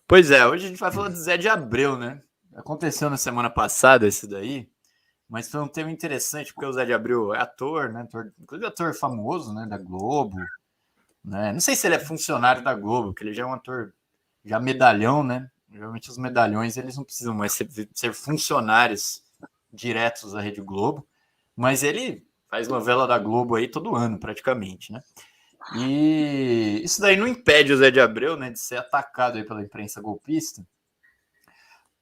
Pois é, hoje a gente vai falar do Zé de Abreu, né? Aconteceu na semana passada esse daí, mas foi um tema interessante, porque o Zé de Abreu é ator, né? Inclusive ator famoso, né? Da Globo, né? Não sei se ele é funcionário da Globo, porque ele já é um ator, já medalhão, né? Geralmente os medalhões, eles não precisam mais ser funcionários diretos da Rede Globo, mas ele faz novela da Globo aí todo ano, praticamente, né? E isso daí não impede o Zé de Abreu, né, de ser atacado aí pela imprensa golpista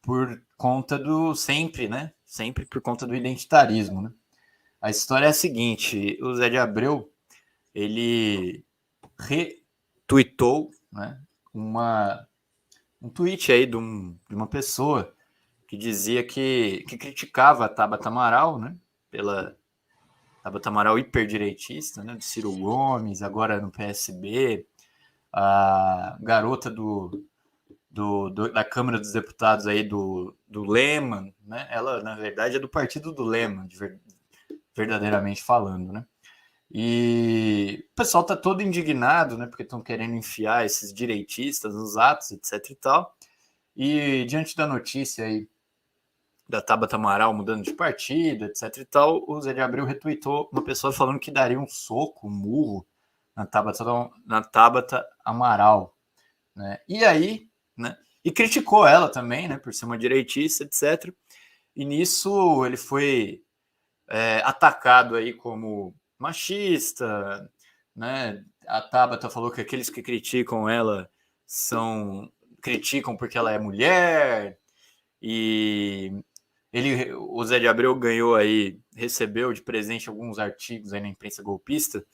por conta do sempre, né? Sempre por conta do identitarismo, né? A história é a seguinte: o Zé de Abreu ele retweetou, né, um tweet aí de uma pessoa que dizia que criticava a Tabata Amaral, né? Pela Tabata Amaral hiperdireitista, né? Do Ciro Gomes, agora no PSB, a garota da Câmara dos Deputados aí do Leman, né? Ela, na verdade, é do partido do Leman, verdadeiramente falando, né? E o pessoal tá todo indignado, né? Porque estão querendo enfiar esses direitistas nos atos, etc e tal. E diante da notícia aí da Tabata Amaral mudando de partido, etc e tal, o Zé de Abreu retweetou uma pessoa falando que daria um soco, um murro na Tabata Amaral, né? E aí, né? E criticou ela também, né? Por ser uma direitista, etc. E nisso ele foi atacado aí como machista, né? A Tabata falou que aqueles que criticam ela criticam porque ela é mulher. E o Zé de Abreu ganhou aí, recebeu de presente alguns artigos aí na imprensa golpista,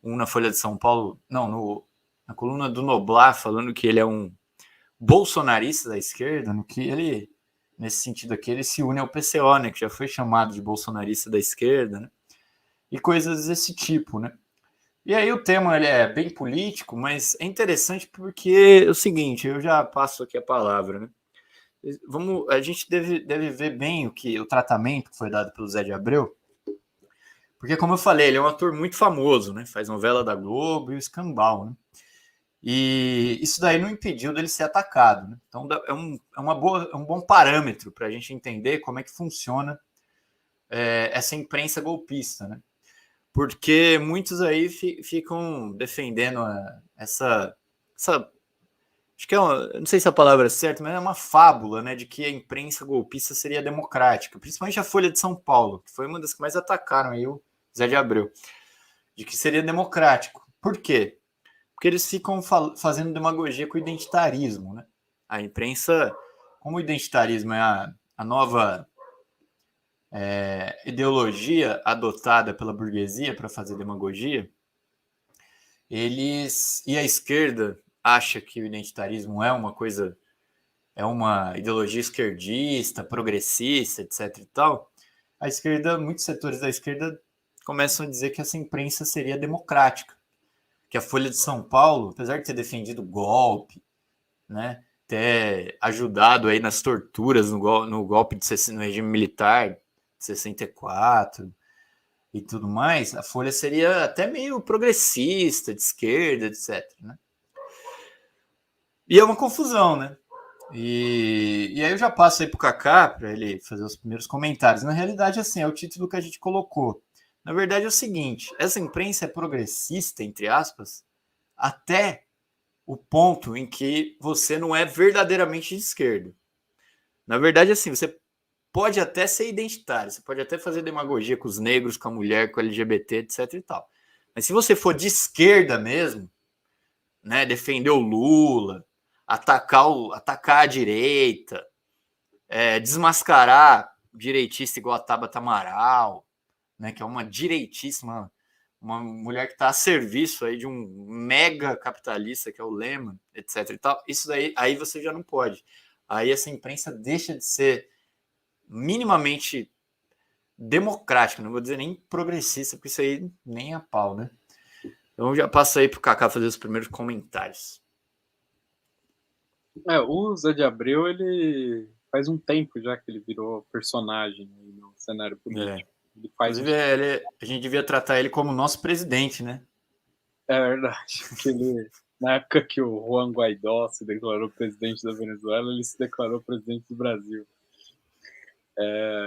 um na Folha de São Paulo, não, na coluna do Noblar, falando que ele é um bolsonarista da esquerda, no que ele, nesse sentido aqui, ele se une ao PCO, né, que já foi chamado de bolsonarista da esquerda, né, e coisas desse tipo, né. E aí o tema ele é bem político, mas é interessante porque é o seguinte, eu já passo aqui a palavra, né. A gente deve ver bem o tratamento que foi dado pelo Zé de Abreu, porque como eu falei, ele é um ator muito famoso, né? Faz novela da Globo e o Escambau, né? E isso daí não impediu dele ser atacado, né? Então é um bom parâmetro para a gente entender como é que funciona essa imprensa golpista, né? Porque muitos aí ficam defendendo essa acho que não sei se a palavra é certa, mas é uma fábula, né, de que a imprensa golpista seria democrática, principalmente a Folha de São Paulo, que foi uma das que mais atacaram aí o Zé de Abreu, de que seria democrático. Por quê? Porque eles ficam fazendo demagogia com o identitarismo, né? A imprensa, como o identitarismo é a nova ideologia adotada pela burguesia para fazer demagogia, e a esquerda acha que o identitarismo é uma ideologia esquerdista, progressista, etc e tal, a esquerda, muitos setores da esquerda começam a dizer que essa imprensa seria democrática, que a Folha de São Paulo, apesar de ter defendido o golpe, né, ter ajudado aí nas torturas no golpe no regime militar de 64 e tudo mais, a Folha seria até meio progressista, de esquerda, etc, né? E é uma confusão, né? E aí eu já passo aí pro Kaká para ele fazer os primeiros comentários. Na realidade, assim, é o título que a gente colocou. Na verdade é o seguinte, essa imprensa é progressista, entre aspas, até o ponto em que você não é verdadeiramente de esquerda. Na verdade, assim, você pode até ser identitário, você pode até fazer demagogia com os negros, com a mulher, com o LGBT, etc e tal. Mas se você for de esquerda mesmo, né, defender o Lula, atacar a direita, desmascarar direitista igual a Tabata Amaral, né, que é uma direitíssima, uma mulher que está a serviço aí de um mega capitalista que é o Lehman, etc e tal, isso daí, aí você já não pode. Aí essa imprensa deixa de ser minimamente democrática, não vou dizer nem progressista, porque isso aí nem a pau, né? Então já passo aí pro Kaká fazer os primeiros comentários. O Zé de Abreu, ele faz um tempo já que ele virou personagem aí no cenário político. Ele faz Inclusive, uns... a gente devia tratar ele como nosso presidente, né? É verdade, que ele Na época que o Juan Guaidó se declarou presidente da Venezuela, ele se declarou presidente do Brasil.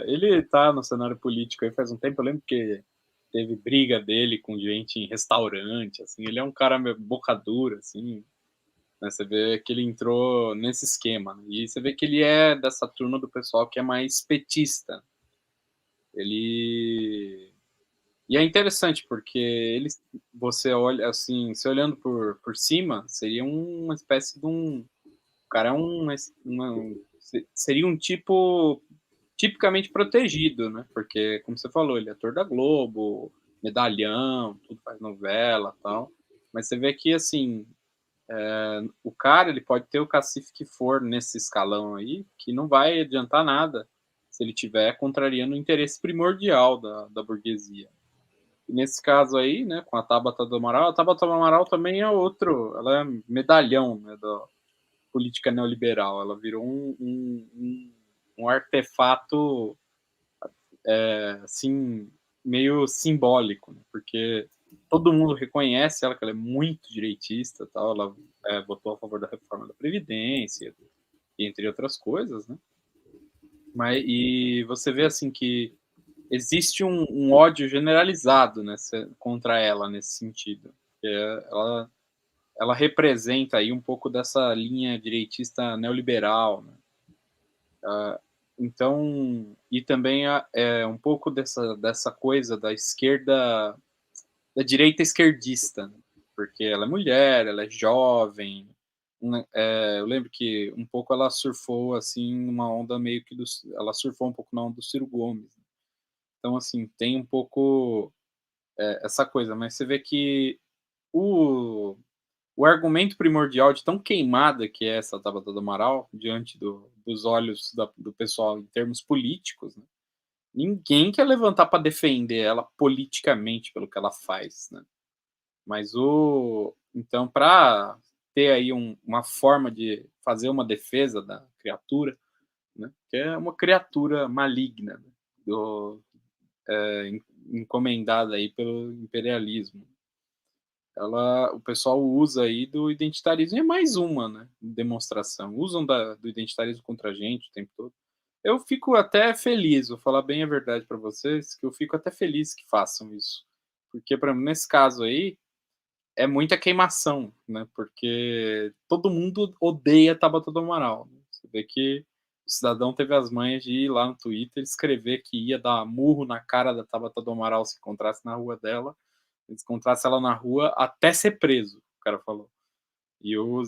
Ele tá no cenário político aí faz um tempo, eu lembro que teve briga dele com gente em restaurante, assim, ele é um cara meio boca dura, assim, né, você vê que ele entrou nesse esquema, né, e você vê que ele é dessa turma do pessoal que é mais petista. Ele e é interessante, porque ele você olha, assim, você olhando por cima, seria uma espécie de um o cara é seria um tipo tipicamente protegido, né, porque, como você falou, ele é ator da Globo, medalhão, tudo, faz novela, tal. Mas você vê que, assim, o cara, ele pode ter o cacife que for nesse escalão aí, que não vai adiantar nada se ele tiver contrariando o interesse primordial da burguesia. E nesse caso aí, né, com a Tabata do Amaral também é outro, ela é medalhão, né, da política neoliberal, ela virou um artefato, assim, meio simbólico, né, porque todo mundo reconhece ela, que ela é muito direitista, tal, ela votou a favor da reforma da Previdência, entre outras coisas, né, mas, e você vê, assim, que existe um ódio generalizado contra ela nesse sentido. Ela representa aí um pouco dessa linha direitista neoliberal, né? Então, e também um pouco dessa coisa da esquerda, da direita esquerdista, né? Porque ela é mulher, ela é jovem. Eu lembro que um pouco ela surfou assim uma onda meio que ela surfou um pouco na onda do Ciro Gomes. Então, assim, tem um pouco essa coisa, mas você vê que o, o argumento primordial de tão queimada que é essa Tabata do Amaral, diante dos olhos do pessoal em termos políticos, né? Ninguém quer levantar para defender ela politicamente pelo que ela faz, né? Mas então, para ter aí uma forma de fazer uma defesa da criatura, né? Que é uma criatura maligna, né? Encomendada aí pelo imperialismo. O pessoal usa aí do identitarismo, e é mais uma, né, demonstração. Usam do identitarismo contra a gente o tempo todo. Eu fico até feliz, vou falar bem a verdade para vocês, que eu fico até feliz que façam isso. Porque, para mim, nesse caso aí, é muita queimação, né? Porque todo mundo odeia Tabata do Amaral. Né? Você vê que o cidadão teve as manhas de ir lá no Twitter e escrever que ia dar murro na cara da Tabata do Amaral se encontrasse na rua dela. Se encontrasse ela na rua até ser preso, o cara falou. E o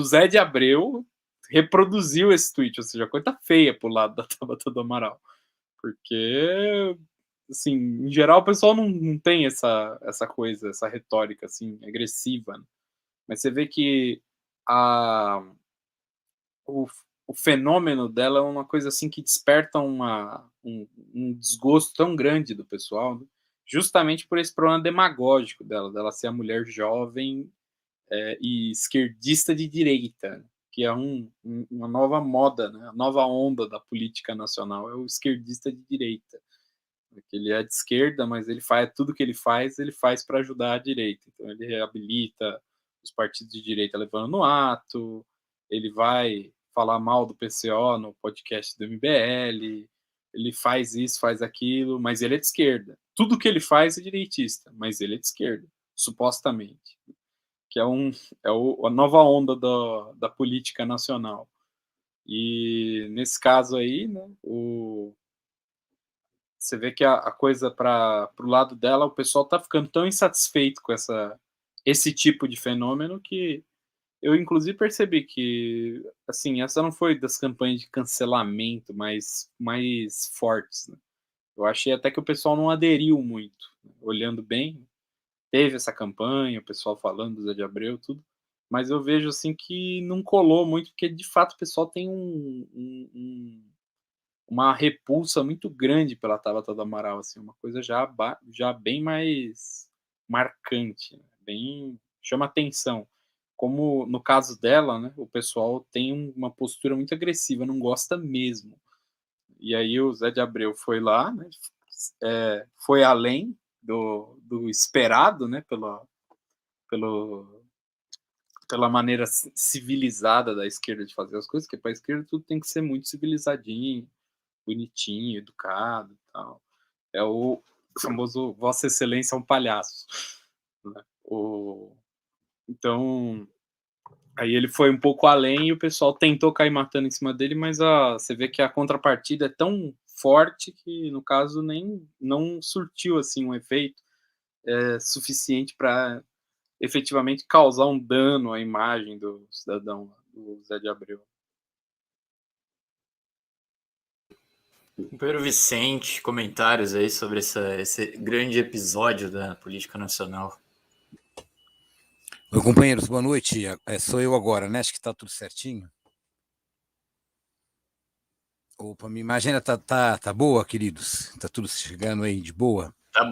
Zé de Abreu reproduziu esse tweet, ou seja, coisa feia pro lado da Tabata do Amaral. Porque, assim, em geral o pessoal não tem essa coisa, essa retórica, assim, agressiva. Né? Mas você vê que a, o, o fenômeno dela é uma coisa, assim, que desperta um desgosto tão grande do pessoal, né? Justamente por esse problema demagógico dela ser a mulher jovem e esquerdista de direita, que é uma nova moda, né? A nova onda da política nacional é o esquerdista de direita. Ele é de esquerda, mas ele faz tudo que ele faz para ajudar a direita. Então ele reabilita os partidos de direita levando no ato, ele vai falar mal do PCO no podcast do MBL, ele faz isso, faz aquilo, mas ele é de esquerda. Tudo que ele faz é direitista, mas ele é de esquerda, supostamente. Que é a nova onda da política nacional. E nesse caso aí, né, você vê que a coisa para o lado dela, o pessoal tá ficando tão insatisfeito com esse tipo de fenômeno que eu, inclusive, percebi que, assim, essa não foi das campanhas de cancelamento mais fortes, né? Eu achei até que o pessoal não aderiu muito, né? Olhando bem, teve essa campanha, o pessoal falando do Zé de Abreu, tudo, mas eu vejo, assim, que não colou muito, porque, de fato, o pessoal tem uma repulsa muito grande pela Tabata do Amaral, assim, uma coisa já bem mais marcante, né? Bem chama atenção. Como no caso dela, né, o pessoal tem uma postura muito agressiva, não gosta mesmo. E aí o Zé de Abreu foi lá, né, foi além do esperado, né, pelo pela maneira civilizada da esquerda de fazer as coisas, que para a esquerda tudo tem que ser muito civilizadinho, bonitinho, educado e tal. É o famoso Vossa Excelência é um palhaço, né. Então, aí ele foi um pouco além e o pessoal tentou cair matando em cima dele, mas você vê que a contrapartida é tão forte que, no caso, nem não surtiu, assim, um efeito, suficiente para efetivamente causar um dano à imagem do cidadão, do Zé de Abreu. Pedro Vicente, comentários aí sobre esse grande episódio da política nacional. Oi, companheiros, boa noite. Sou eu agora, né? Acho que está tudo certinho. Opa, minha imagem tá boa, queridos? Tá tudo chegando aí de boa? Tá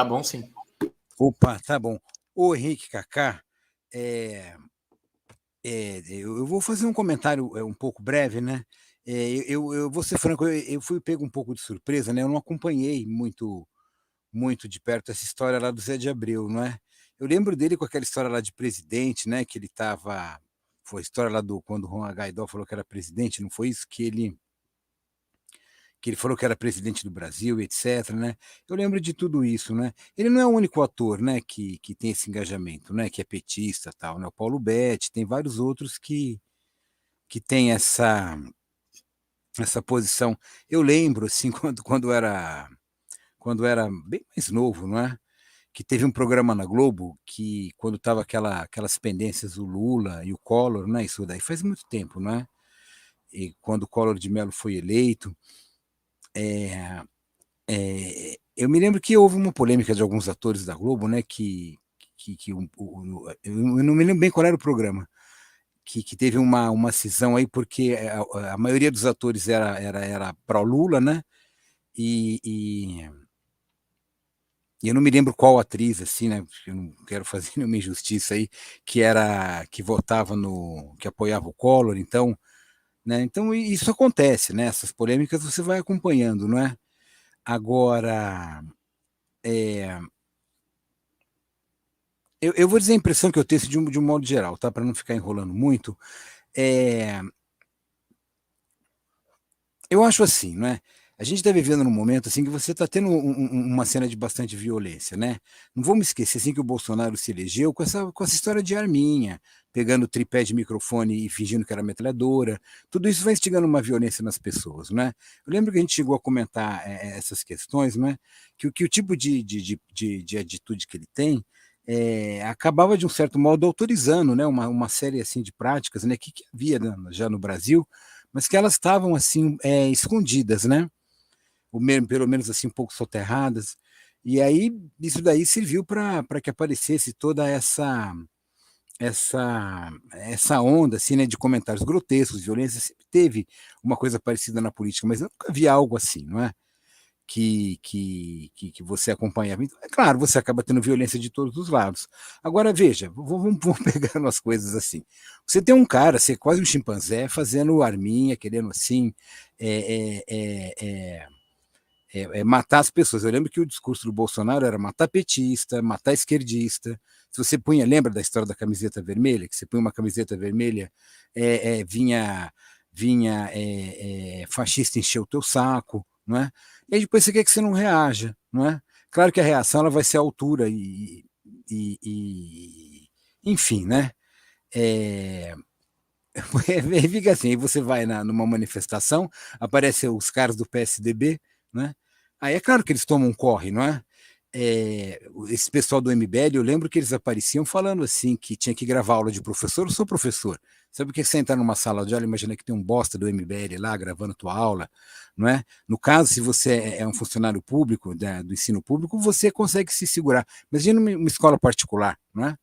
bom sim. Opa, tá bom. Ô, Henrique Kaká, eu vou fazer um comentário um pouco breve, né? Eu vou ser franco, eu fui pego um pouco de surpresa, né? Eu não acompanhei muito de perto essa história lá do Zé de Abreu, não é? Eu lembro dele com aquela história lá de presidente, né? Que ele estava. Foi a história lá do quando o Juan Guaidó falou que era presidente, não foi isso? Que ele falou que era presidente do Brasil, etc, né? Eu lembro de tudo isso, né? Ele não é o único ator, né, que tem esse engajamento, né, que é petista, tal, né? O Paulo Betti, tem vários outros que têm essa posição. Eu lembro assim quando era bem mais novo, não é? Que teve um programa na Globo que quando estava aquelas pendências do Lula e o Collor, né? Isso daí faz muito tempo, não é? E quando o Collor de Mello foi eleito, eu me lembro que houve uma polêmica de alguns atores da Globo, né? Eu não me lembro bem qual era o programa, que teve uma cisão aí, porque a maioria dos atores era pró-Lula, né? E eu não me lembro qual atriz, assim, né? Eu não quero fazer nenhuma injustiça aí, que votava que apoiava o Collor, então, né? Então isso acontece, né? Essas polêmicas você vai acompanhando, não é? Agora, eu vou dizer a impressão que eu tenho de um modo geral, tá? Para não ficar enrolando muito. É, eu acho assim, né? A gente está vivendo num momento assim que você está tendo uma cena de bastante violência, né? Não vamos esquecer assim que o Bolsonaro se elegeu com essa história de arminha, pegando tripé de microfone e fingindo que era metralhadora. Tudo isso vai instigando uma violência nas pessoas, né? Eu lembro que a gente chegou a comentar essas questões, né? Que o tipo de atitude que ele tem acabava de um certo modo autorizando, né? Uma série assim de práticas, né? Que havia já no Brasil, mas que elas estavam assim escondidas, né? Pelo menos assim um pouco soterradas. E aí isso daí serviu para que aparecesse toda essa onda assim, né, de comentários grotescos, violência. Sempre teve uma coisa parecida na política, mas eu nunca vi algo assim, não é? Que você acompanhava. Então, é claro, você acaba tendo violência de todos os lados. Agora, veja, vamos pegando as coisas assim. Você tem um cara, você é quase um chimpanzé, fazendo arminha, querendo assim, é, é, é, matar as pessoas. Eu lembro que o discurso do Bolsonaro era matar petista, matar esquerdista. Se você punha, lembra da história da camiseta vermelha? Que você punha uma camiseta vermelha, vinha fascista encher o teu saco, não é? E aí depois você quer que você não reaja, não é? Claro que a reação ela vai ser à altura enfim, né? É, fica assim, aí você vai numa manifestação, aparecem os caras do PSDB, né? Aí é claro que eles tomam um corre, não é? Esse pessoal do MBL, eu lembro que eles apareciam falando assim, que tinha que gravar aula de professor. Eu sou professor. Sabe o que você entrar numa sala de aula, imagina que tem um bosta do MBL lá gravando tua aula, não é? No caso, se você é um funcionário público, do ensino público, você consegue se segurar. Imagina uma escola particular, não é?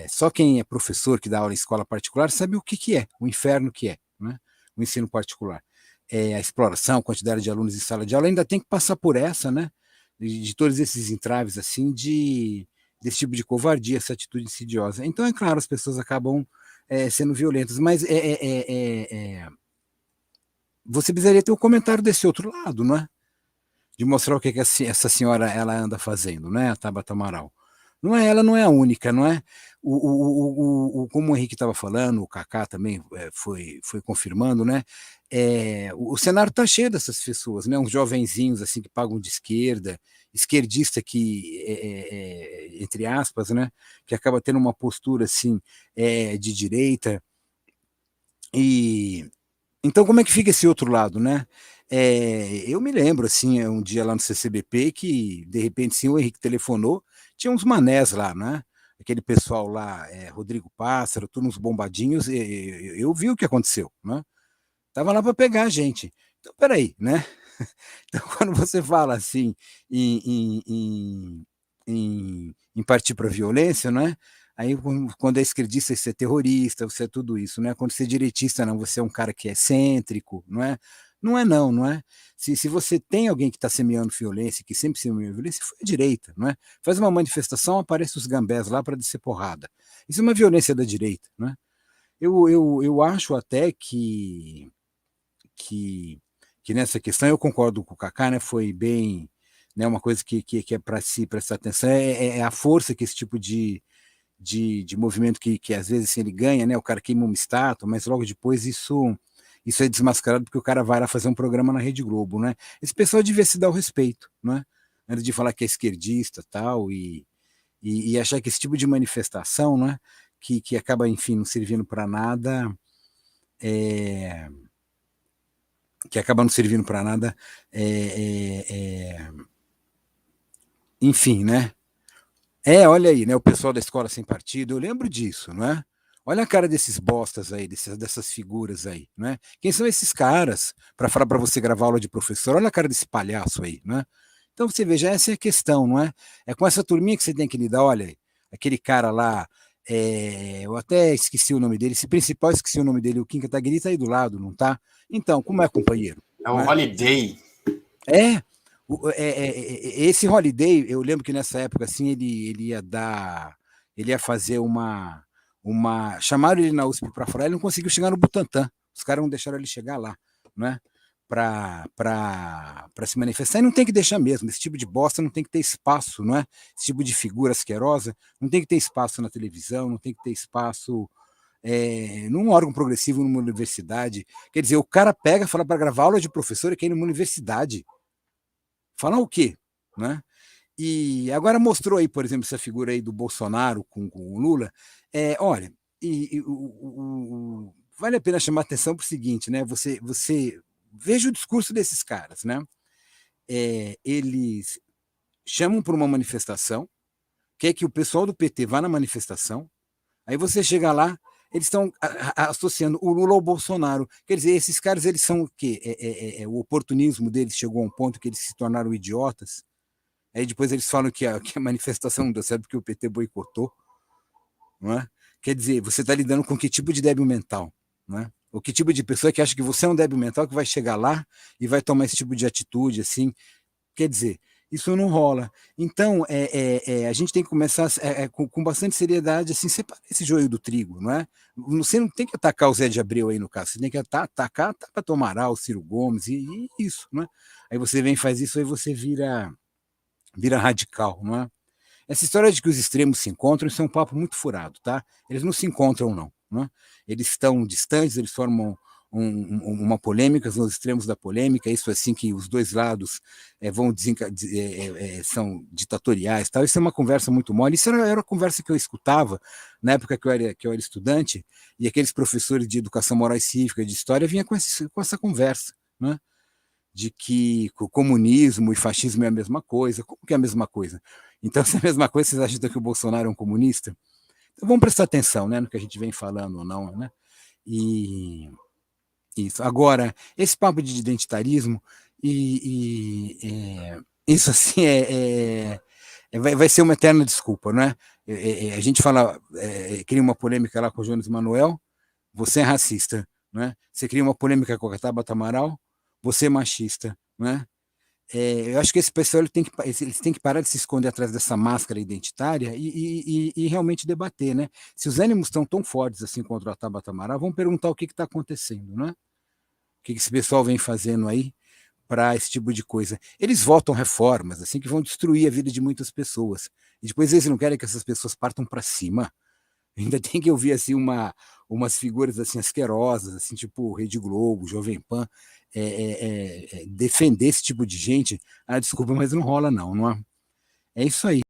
Só quem é professor que dá aula em escola particular sabe o que é, o inferno que é, né? O ensino particular. A exploração, a quantidade de alunos em sala de aula, ainda tem que passar por essa, né? De todos esses entraves, assim, desse tipo de covardia, essa atitude insidiosa. Então, é claro, as pessoas acabam sendo violentas, mas você precisaria ter um comentário desse outro lado, não é? De mostrar o que essa senhora ela anda fazendo, né? A Tabata Amaral. Ela não é a única, não é? Como o Henrique estava falando, o Kaká também foi confirmando, né? O cenário está cheio dessas pessoas, né? Uns jovenzinhos assim que pagam de esquerda, esquerdista que, entre aspas, né? Que acaba tendo uma postura assim de direita. E então como é que fica esse outro lado, né? Eu me lembro assim, um dia lá no CCBP que de repente sim, o Henrique telefonou, tinha uns manés lá, né? Aquele pessoal lá, Rodrigo Pássaro, todos uns bombadinhos, eu vi o que aconteceu, né? Tava lá para pegar a gente. Então, peraí, né? Então, quando você fala assim em partir para a violência, não é? Aí, quando é esquerdista, você é terrorista, você é tudo isso, não é? Quando você é direitista, não, você é um cara que é excêntrico, não é? Não é? Se você tem alguém que está semeando violência, que sempre semeou violência, foi a direita, não é? Faz uma manifestação, aparece os gambés lá para descer porrada. Isso é uma violência da direita, não é? Eu acho até que nessa questão eu concordo com o Kaká, né? Foi bem, né? Uma coisa que é para se prestar atenção é a força que esse tipo de movimento que às vezes assim, ele ganha, né? O cara queima uma estátua, mas logo depois isso é desmascarado porque o cara vai lá fazer um programa na Rede Globo, né? Esse pessoal devia se dar o respeito, né? Antes de falar que é esquerdista tal e achar que esse tipo de manifestação, né? Que acaba, enfim, não servindo para nada, que acaba não servindo para nada, enfim, né? Olha aí, né? O pessoal da escola sem partido, eu lembro disso, não é? Olha a cara desses bostas aí, dessas figuras aí, né? Quem são esses caras para falar para você gravar aula de professor? Olha a cara desse palhaço aí, né? Então você veja, essa é a questão, não é? É com essa turminha que você tem que lidar. Olha, aquele cara lá, eu até esqueci o nome dele, esse principal esqueci o nome dele, o Kim Kataguiri tá aí do lado, não tá? Então, como é, companheiro? É o Holiday. Esse Holiday, eu lembro que nessa época assim ele ia fazer chamaram ele na USP para fora, ele não conseguiu chegar no Butantã, os caras não deixaram ele chegar lá, né? Para se manifestar, e não tem que deixar mesmo, esse tipo de bosta não tem que ter espaço, não é? Esse tipo de figura asquerosa não tem que ter espaço na televisão, não tem que ter espaço num órgão progressivo, numa universidade. Quer dizer, o cara pega, fala para gravar aula de professor e quer ir numa universidade. Falar o quê? Né? E agora mostrou aí, por exemplo, essa figura aí do Bolsonaro com o Lula. Olha, vale a pena chamar atenção para o seguinte, né? Você veja o discurso desses caras, né? Eles chamam para uma manifestação, quer que o pessoal do PT vá na manifestação, aí você chega lá, eles estão associando o Lula ao Bolsonaro. Quer dizer, esses caras, eles são o quê? O oportunismo deles chegou a um ponto que eles se tornaram idiotas. Aí depois eles falam que a manifestação não deu certo porque o PT boicotou. Não é? Quer dizer, você está lidando com que tipo de débil mental? Não é? Ou que tipo de pessoa que acha que você é um débil mental que vai chegar lá e vai tomar esse tipo de atitude, assim? Quer dizer, isso não rola. Então, a gente tem que começar com bastante seriedade, assim, separar esse joio do trigo, não é? Você não tem que atacar o Zé de Abreu aí no caso, você tem que atacar Tabata Amaral, o Ciro Gomes, e isso, não é? Aí você vem e faz isso, aí você vira radical, não é? Essa história de que os extremos se encontram, isso é um papo muito furado, tá? Eles não se encontram, não é? Eles estão distantes, eles formam uma polêmica, são os extremos da polêmica, isso assim que os dois lados são ditatoriais, tal. Isso é uma conversa muito mole. Isso era uma conversa que eu escutava na época que eu era estudante, e aqueles professores de educação moral e cívica, de história, vinham com essa conversa, né? De que o comunismo e fascismo é a mesma coisa. Como que é a mesma coisa? Então, se é a mesma coisa, vocês acham que o Bolsonaro é um comunista? Então, vamos prestar atenção, né, no que a gente vem falando ou não, né? E isso. Agora, esse papo de identitarismo, isso assim vai ser uma eterna desculpa, não é? A gente fala, cria uma polêmica lá com o Jones Manuel, você é racista, não é? Você cria uma polêmica com a Tabata Amaral, você é machista, não é? Eu acho que esse pessoal eles têm que parar de se esconder atrás dessa máscara identitária e realmente debater, né? Se os ânimos estão tão fortes assim contra a Tabata Amaral, vamos perguntar o que está acontecendo, né? O que esse pessoal vem fazendo aí para esse tipo de coisa. Eles votam reformas assim que vão destruir a vida de muitas pessoas. e depois eles não querem que essas pessoas partam para cima. Ainda tem que ouvir assim umas figuras assim asquerosas, assim, tipo Rede Globo, Jovem Pan, defender esse tipo de gente. Ah, desculpa, mas não rola não, não é? É isso aí.